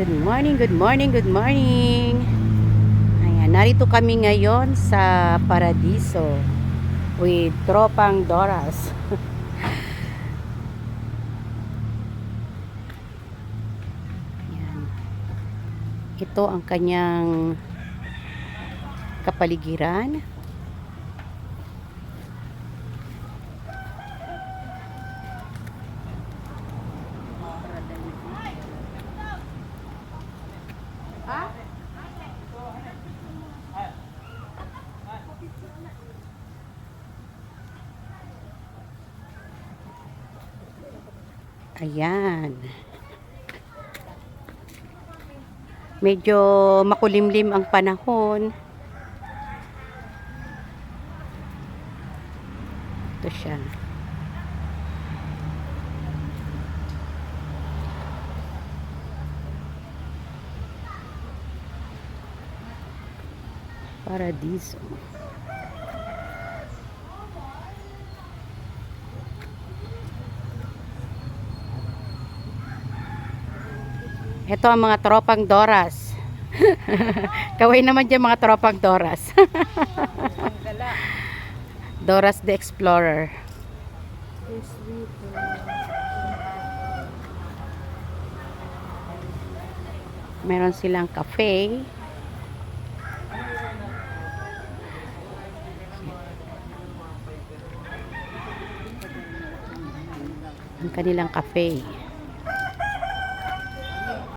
Good morning, good morning, good morning. Ayan, narito kami ngayon sa Paradiso with Tropang Doras. Ayan. Ito ang kanyang kapaligiran. Ayan. Medyo makulimlim ang panahon. Ito siya. Paradiso. Ito ang mga tropang Doras. Kaway naman dyan mga tropang Doras. Doras the Explorer. Meron silang cafe. Ang kanilang cafe.